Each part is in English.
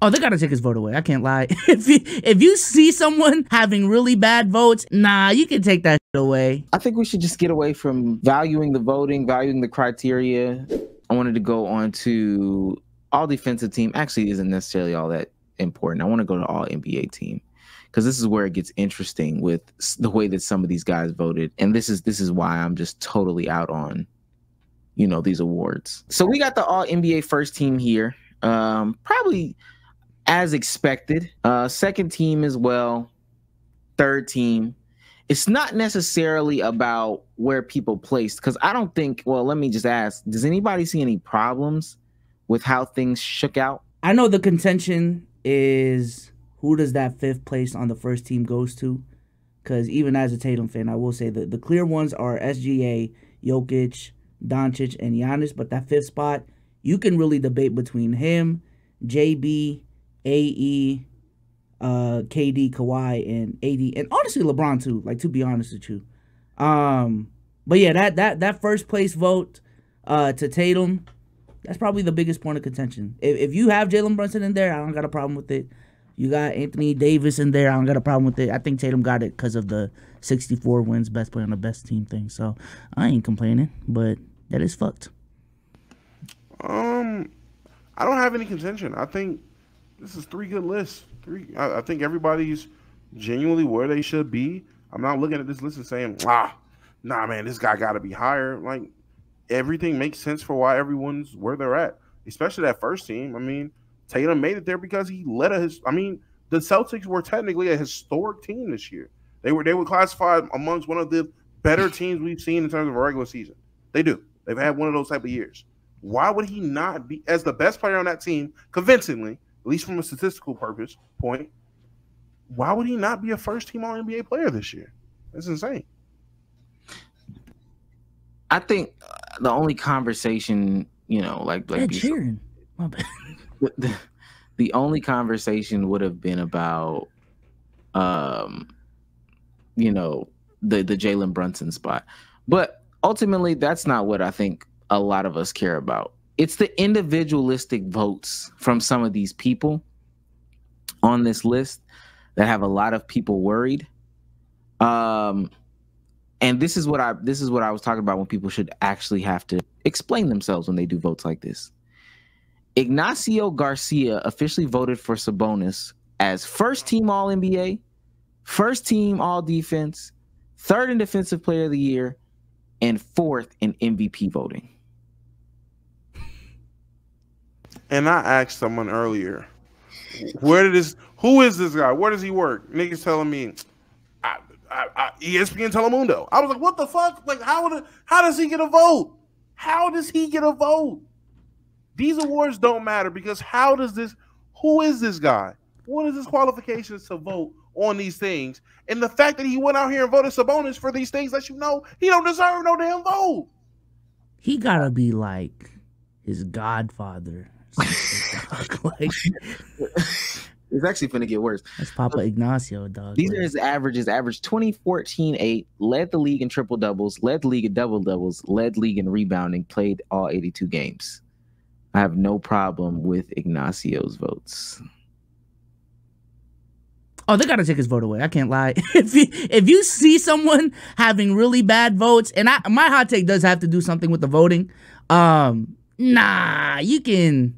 Oh, they gotta take his vote away. I can't lie. If you see someone having really bad votes, nah, you can take that shit away. I think we should just get away from valuing the voting, valuing the criteria. I wanted to go on to all defensive team. Actually, isn't necessarily all that important. I want to go to all NBA team because this is where it gets interesting with the way that some of these guys voted, and this is why I'm just totally out on, you know, these awards. So we got the all NBA first team here. Probably as expected. Second team as well. Third team. It's not necessarily about where people placed, because I don't think, well, let me just ask, does anybody see any problems with how things shook out? I know the contention is who does that fifth place on the first team goes to, because even as a Tatum fan, I will say that the clear ones are SGA, Jokic, Doncic, and Giannis, but that fifth spot, you can really debate between him, JB, AE, KD, Kawhi, and AD, and honestly LeBron too. Like, to be honest with you, but yeah, that first place vote to Tatum, that's probably the biggest point of contention. If you have Jalen Brunson in there, I don't got a problem with it. You got Anthony Davis in there, I don't got a problem with it. I think Tatum got it because of the 64 wins, best player on the best team thing. So I ain't complaining, but that is fucked. I don't have any contention. I think this is three good lists. I think everybody's genuinely where they should be. I'm not looking at this list and saying, nah, man, this guy got to be higher. Like, everything makes sense for why everyone's where they're at, especially that first team. I mean, Tatum made it there because he led the Celtics were technically a historic team this year. They were classified amongst one of the better teams we've seen in terms of a regular season. They do. They've had one of those type of years. Why would he not be, as the best player on that team, convincingly, at least from a statistical point, why would he not be a first-team All-NBA player this year? That's insane. I think the only conversation, you know, like cheering. My bad. The only conversation would have been about, you know, the Jalen Brunson spot. But ultimately, that's not what I think a lot of us care about. It's the individualistic votes from some of these people on this list that have a lot of people worried. And this is what I was talking about when people should actually have to explain themselves when they do votes like this. Ignacio Garcia officially voted for Sabonis as first team All-NBA, first team All-Defense, third in Defensive Player of the Year, and fourth in MVP voting. And I asked someone earlier, who is this guy? Where does he work? Niggas telling me, ESPN Telemundo. I was like, what the fuck? Like, how does he get a vote? How does he get a vote? These awards don't matter because who is this guy? What is his qualifications to vote on these things? And the fact that he went out here and voted Sabonis for these things lets you know he don't deserve no damn vote. He gotta be like his godfather. Like, it's actually going to get worse. That's Papa Ignacio, dog. These are his averages. Averaged 20, 14, 8, led the league in triple doubles, led the league in double doubles, led league in rebounding, played all 82 games. I have no problem with Ignacio's votes. Oh, they gotta take his vote away. I can't lie. If you see someone having really bad votes, and my hot take does have to do something with the voting. You can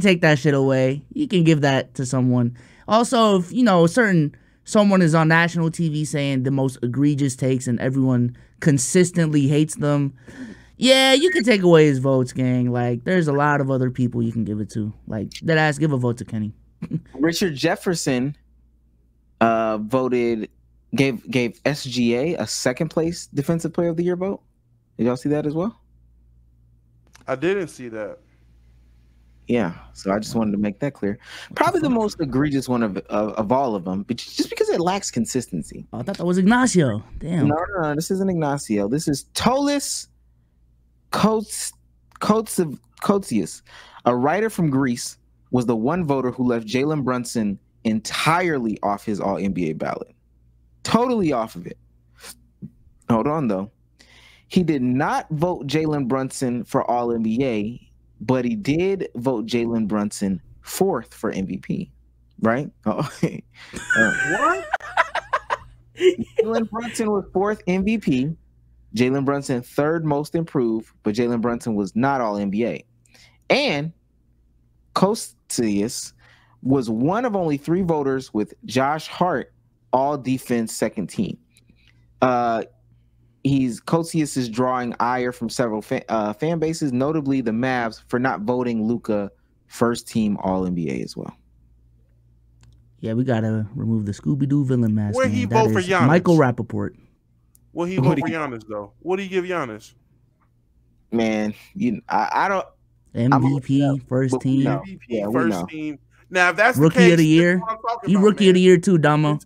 take that shit away. You can give that to someone. Also, if you know someone is on national TV saying the most egregious takes and everyone consistently hates them, yeah, you can take away his votes, gang. Like, there's a lot of other people you can give it to. Like, deadass, give a vote to Kenny. Richard Jefferson gave SGA a second place Defensive Player of the Year vote. Did y'all see that as well? I didn't see that. Yeah, so I just wanted to make that clear. Probably the most egregious one of all of them, but just because it lacks consistency. Oh, I thought that was Ignacio. Damn. No, this isn't Ignacio. This is Tolis Kotsias, a writer from Greece, was the one voter who left Jalen Brunson entirely off his All-NBA ballot. Totally off of it. Hold on, though. He did not vote Jalen Brunson for All-NBA, but he did vote Jalen Brunson 4th for MVP, right? Oh, What? Jalen Brunson was 4th MVP. Jalen Brunson 3rd most improved, but Jalen Brunson was not all NBA. And Kostas was one of only 3 voters with Josh Hart all defense 2nd team. Kostas is drawing ire from several fan bases, notably the Mavs, for not voting Luka 1st team all NBA as well. Yeah, we gotta remove the Scooby-Doo villain mask. Where man. he That vote for is Giannis? Michael Rappaport. What he vote for Giannis though? What do you give Giannis? Man, I don't. MVP, first team, No. MVP, Yeah, we first know. team. Now, if that's rookie the case, of the year. this is what I'm talking He about, rookie of the year too, Damo.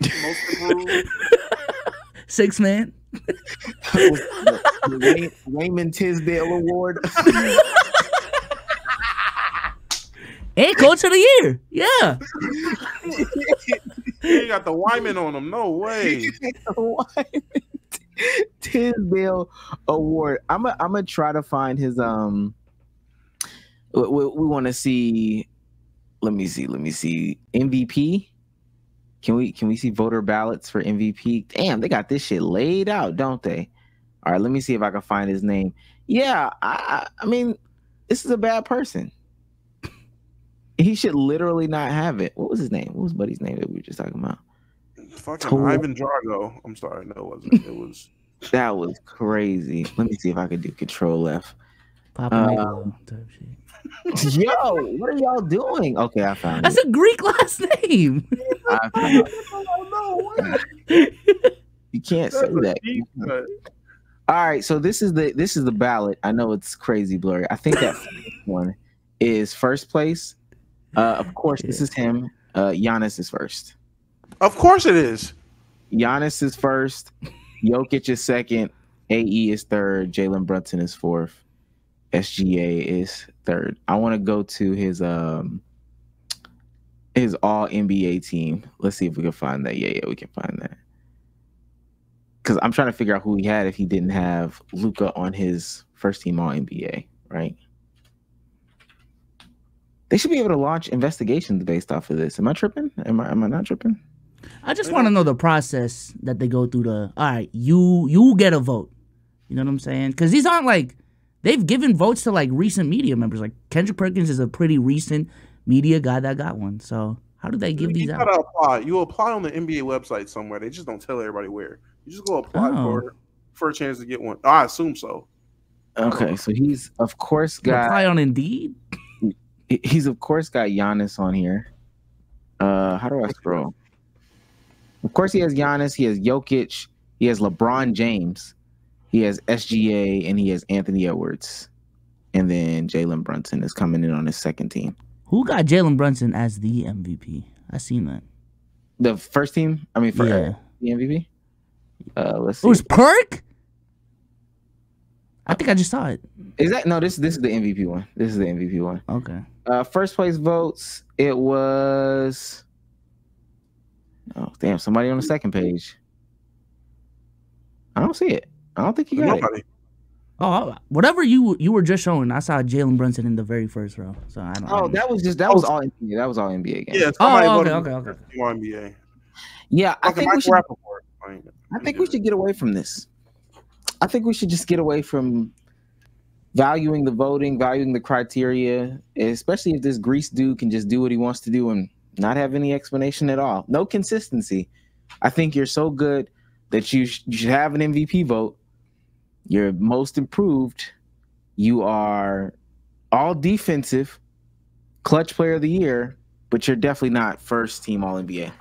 Most improved. 6 man. The Raymond Tisdale Award. And coach of the year. Yeah. He got the Wyman on him. No way. Tisdale Award. I'm gonna try to find his We want to see. Let me see. MVP. Can we see voter ballots for MVP? Damn, they got this shit laid out, don't they? All right, let me see if I can find his name. Yeah, I mean, this is a bad person. He should literally not have it. What was his name? What was Buddy's name that we were just talking about? Fucking Ivan Drago. I'm sorry, no, it wasn't. It was. That was crazy. Let me see if I could do Control F. Papa type shit. Yo, what are y'all doing? Okay, I found That's it. a Greek last name. I found it. You can't say that. All right, so this is the ballot. I know it's crazy blurry. I think that one is first place. Of course, this is him. Giannis is first. Of course it is. Giannis is first. Jokic is second. AE is third. Jalen Brunson is fourth. SGA is third. I want to go to his all NBA team. Let's see if we can find that. Yeah, we can find that. Because I'm trying to figure out who he had if he didn't have Luka on his first team all NBA, right? They should be able to launch investigations based off of this. Am I tripping? Am I not tripping? I just want to know the process that they go through to, all right, you get a vote. You know what I'm saying? Because these aren't like, they've given votes to like recent media members. Like Kendrick Perkins is a pretty recent media guy that got one. So how do they give these out? Gotta apply. You apply on the NBA website somewhere. They just don't tell everybody where. You just go apply for a chance to get one. I assume so. Okay, so he's of course got apply on Indeed. He's of course got Giannis on here. How do I scroll? Of course, he has Giannis. He has Jokic. He has LeBron James. He has SGA, and he has Anthony Edwards. And then Jalen Brunson is coming in on his second team. Who got Jalen Brunson as the MVP? I seen that. The first team? I mean, for yeah. The MVP? Let's see. It was Perk? I think I just saw it. Is that no? This is the MVP one. This is the MVP one. Okay. First place votes. It was. Oh damn! Somebody on the second page. I don't see it. I don't think he got it. Oh, whatever you were just showing, I saw Jalen Brunson in the very first row. So I don't. Oh, that was all NBA. That was all NBA games. Yeah. Okay. NBA. Yeah, I think we should. I think we should get away from this. I think we should just get away from valuing the voting, valuing the criteria, especially if this Greece dude can just do what he wants to do and not have any explanation at all. No consistency. I think you're so good that you should have an MVP vote. You're most improved. You are all defensive, clutch player of the year, but you're definitely not first team all NBA.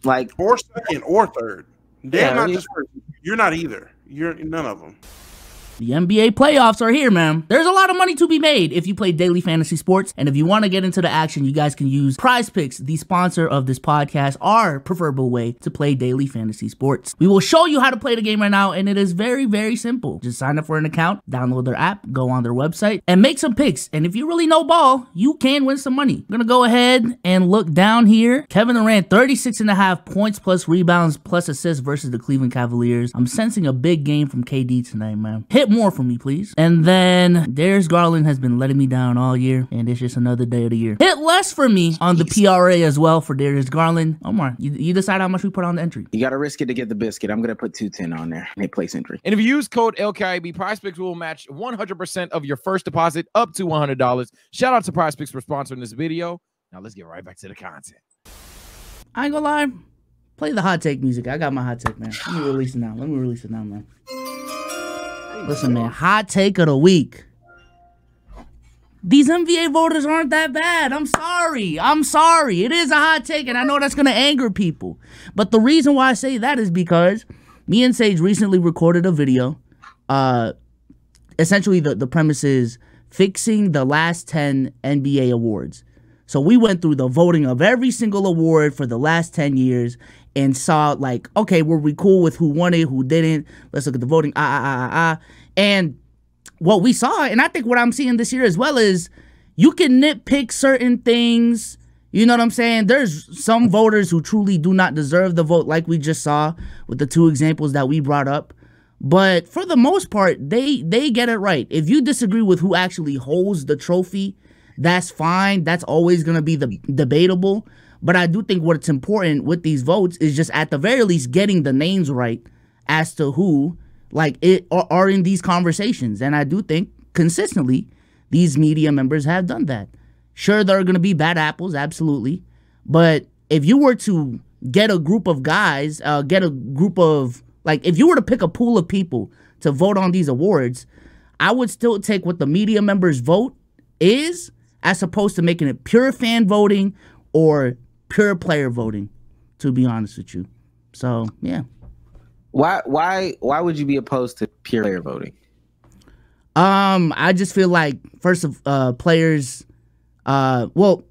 Like or second or third. They're not yeah. just first. You're not either. You're none of them. The NBA playoffs are here, man. There's a lot of money to be made if you play daily fantasy sports. And if you want to get into the action, you guys can use Prize Picks, the sponsor of this podcast, our preferable way to play daily fantasy sports. We will show you how to play the game right now, and it is very, very simple. Just sign up for an account, download their app, go on their website, and make some picks. And if you really know ball, you can win some money. I'm going to go ahead and look down here. Kevin Durant, 36.5 points plus rebounds plus assists versus the Cleveland Cavaliers. I'm sensing a big game from KD tonight, man. Hit Get more from me, please. And then Darius Garland has been letting me down all year, and it's just another day of the year. Hit less for me on the PRA as well for Darius Garland. Omar, you decide how much we put on the entry. You got to risk it to get the biscuit. I'm going to put 210 on there. Hit place entry. And if you use code LKIB, PrizePicks will match 100% of your first deposit up to $100. Shout out to PrizePicks for sponsoring this video. Now let's get right back to the content. I ain't gonna lie. Play the hot take music. I got my hot take, man. Let me release it now. Man. Listen, man. Hot take of the week. These NBA voters aren't that bad. I'm sorry. It is a hot take, and I know that's gonna anger people. But the reason why I say that is because me and Sage recently recorded a video. Essentially, the premise is fixing the last 10 NBA awards. So we went through the voting of every single award for the last 10 years and saw, like, okay, were we cool with who won it, who didn't? Let's look at the voting. And what we saw, and I think what I'm seeing this year as well, is you can nitpick certain things. You know what I'm saying? There's some voters who truly do not deserve the vote, like we just saw with the 2 examples that we brought up. But for the most part, they get it right. If you disagree with who actually holds the trophy, that's fine. That's always going to be debatable. But I do think what's important with these votes is just at the very least getting the names right as to who are in these conversations. And I do think consistently these media members have done that. Sure, there are going to be bad apples, absolutely. But if you were to get a group of guys, if you were to pick a pool of people to vote on these awards, I would still take what the media members vote is, as opposed to making it pure fan voting or pure player voting, to be honest with you. So, yeah. Why would you be opposed to pure player voting? I just feel like, first of players, well,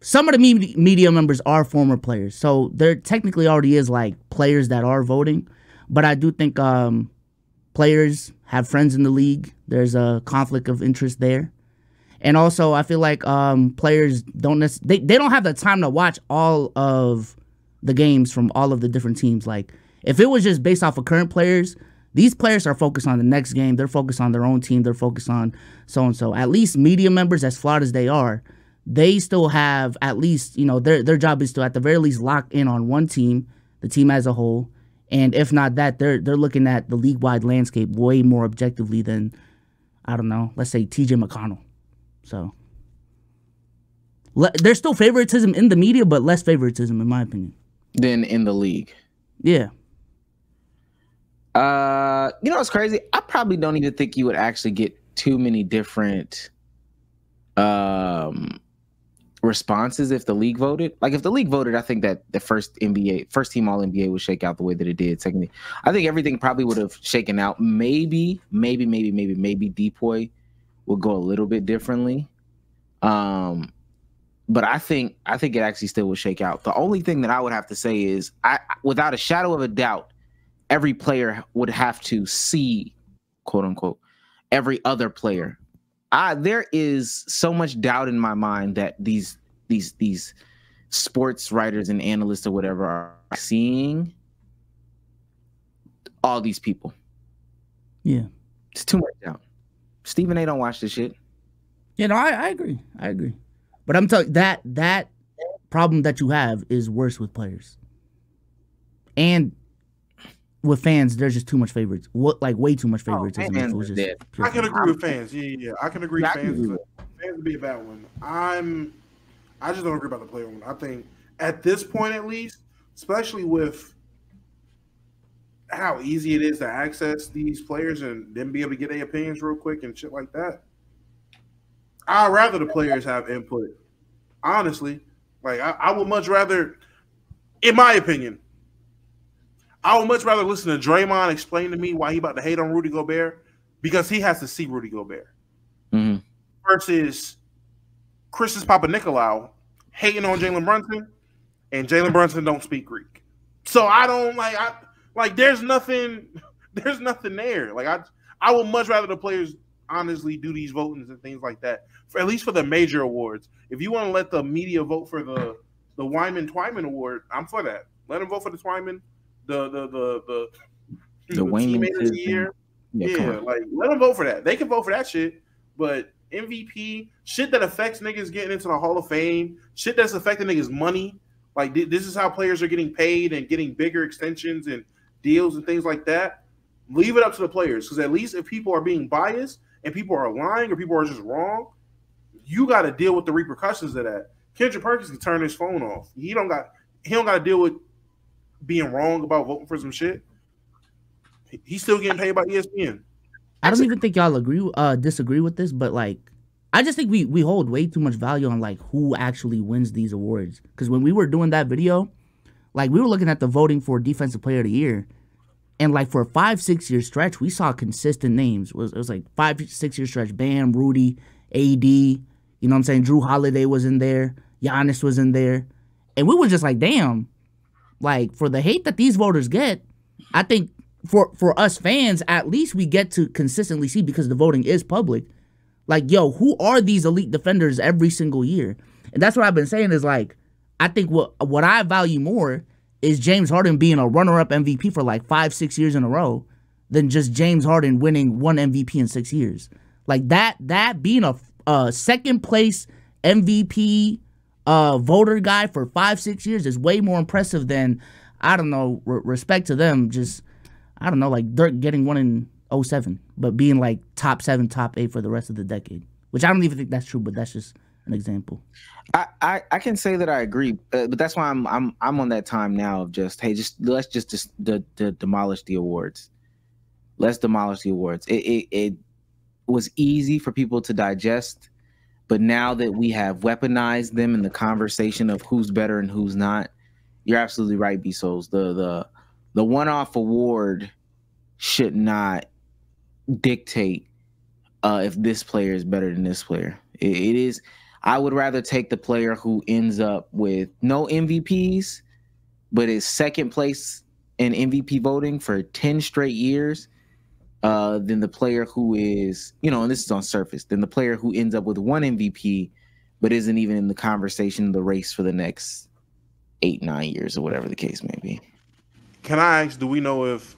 some of the media members are former players, so there technically already is like players that are voting, but I do think players have friends in the league. There's a conflict of interest there. And also, I feel like players don't they don't have the time to watch all of the games from all of the different teams. Like, if it was just based off of current players, these players are focused on the next game. They're focused on their own team. They're focused on so-and-so. At least media members, as flawed as they are, they still have at least, their job is to at the very least lock in on one team, the team as a whole. And if not that, they're looking at the league-wide landscape way more objectively than, I don't know, let's say TJ McConnell. So there's still favoritism in the media, but less favoritism, in my opinion, than in the league. Yeah. What's crazy? I probably don't even think you would actually get too many different responses if the league voted. Like, if the league voted, I think that the first team All NBA would shake out the way that it did. Secondly, I think everything probably would have shaken out. Maybe Depoy would go a little bit differently. But I think it actually still would shake out. The only thing that I would have to say is, without a shadow of a doubt, every player would have to see, quote unquote, every other player. There is so much doubt in my mind that these sports writers and analysts or whatever are seeing all these people. Yeah. It's too much doubt. Stephen A. don't watch this shit. Yeah, no, I agree. But I'm telling you, that problem that you have is worse with players. And with fans, there's just too much favorites. Way too much favoritism. I can agree with fans. Yeah. I can agree. Fans would be a bad one. I just don't agree about the player one. I think at this point, at least, especially with how easy it is to access these players and then be able to get their opinions real quick and shit like that, I'd rather the players have input. Honestly, I would much rather, in my opinion, I would much rather listen to Draymond explain to me why he about to hate on Rudy Gobert, because he has to see Rudy Gobert, versus Christos Papanikolaou hating on Jalen Brunson, and Jalen Brunson don't speak Greek. So I don't there's nothing there. I would much rather the players honestly do these votings and things like that, at least for the major awards. If you want to let the media vote for the Wyman-Twyman Award, I'm for that. Let them vote for the Twyman, the Teammate of the year. Yeah, like let them vote for that. They can vote for that shit, but MVP shit that affects niggas getting into the Hall of Fame, shit that's affecting niggas' money. Like this is how players are getting paid and getting bigger extensions and deals and things like that. Leave it up to the players, because at least if people are being biased and people are lying or people are just wrong, you got to deal with the repercussions of that. Kendrick Perkins can turn his phone off. He don't got to deal with being wrong about voting for some shit. He's still getting paid by ESPN. I don't even think y'all disagree with this, but like, I just think we hold way too much value on like who actually wins these awards. Because when we were doing that video, like we were looking at the voting for Defensive Player of the Year, and like for a 5-6 year stretch, we saw consistent names. It was like 5-6 year stretch. Bam, Rudy, AD. You know what I'm saying? Drew Holiday was in there. Giannis was in there, and we were just like, damn. Like for the hate that these voters get, I think. For us fans, at least we get to consistently see, because the voting is public, like, yo, who are these elite defenders every single year? And that's what I've been saying is, like, I think what I value more is James Harden being a runner-up MVP for, like, 5-6 years in a row than just James Harden winning one MVP in 6 years. Like, that being a second-place MVP voter guy for 5-6 years is way more impressive than, I don't know, respect to them, just... I don't know, like Dirk getting one in 2007, but being like top 7, top 8 for the rest of the decade, which I don't even think that's true, but that's just an example. I can say that I agree, but that's why I'm on that time now of just, hey, let's just demolish the awards. Let's demolish the awards. It was easy for people to digest, but now that we have weaponized them in the conversation of who's better and who's not, you're absolutely right, B-Souls. The one-off award should not dictate if this player is better than this player. It is. I would rather take the player who ends up with no MVPs, but is second place in MVP voting for 10 straight years, than the player who is, and this is on surface, than the player who ends up with one MVP, but isn't even in the conversation, the race for the next 8-9 years or whatever the case may be. Can I ask, do we know is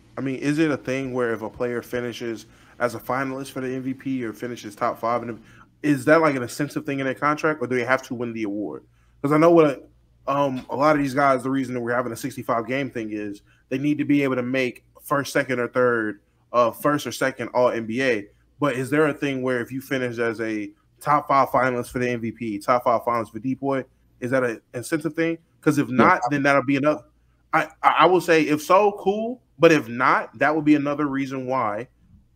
it a thing where if a player finishes as a finalist for the MVP or finishes top 5, is that like an incentive thing in their contract, or do they have to win the award? Because I know what a lot of these guys, the reason that we're having a 65 game thing is they need to be able to make first, second, or third, first or second All NBA. But is there a thing where if you finish as a top 5 finalist for the MVP, top 5 finalist for D-Boy, is that an incentive thing? Because if not, then that'll be enough. I will say, if so, cool. But if not, that would be another reason why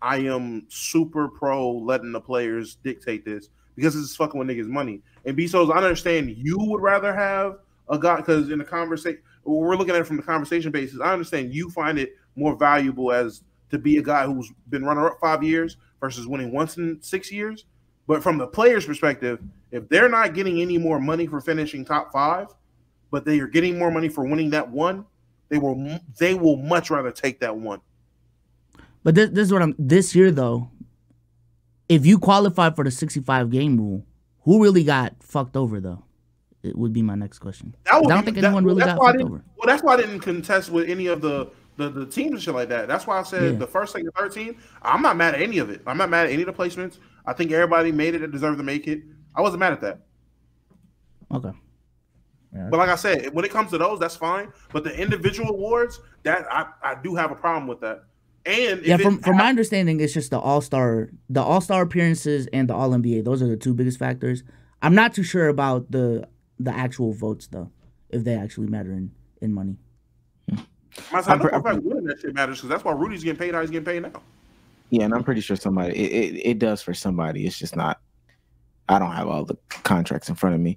I am super pro letting the players dictate this, because it's fucking with niggas' money. And B-Souls, I understand you would rather have a guy, because in the conversation, we're looking at it from the conversation basis. I understand you find it more valuable as to be a guy who's been runner-up 5 years versus winning once in 6 years. But from the player's perspective, if they're not getting any more money for finishing top 5, but they are getting more money for winning that one, they will much rather take that one. But this is what this year though. If you qualify for the 65 game rule, who really got fucked over though? It would be my next question. I don't think anyone really got fucked over. Well, that's why I didn't contest with any of the teams and shit like that. That's why I said the first, second, third team. I'm not mad at any of it. I'm not mad at any of the placements. I think everybody made it that deserved to make it. I wasn't mad at that. Okay. Yeah. But like I said, when it comes to those, that's fine. But the individual awards, that I do have a problem with that. And from my understanding, it's just the all-star appearances and the All-NBA. Those are the two biggest factors. I'm not too sure about the actual votes though, if they actually matter in money. I know winning that shit matters, because that's why Rudy's getting paid how he's getting paid now. Yeah, and I'm pretty sure it does for somebody. It's just not. I don't have all the contracts in front of me.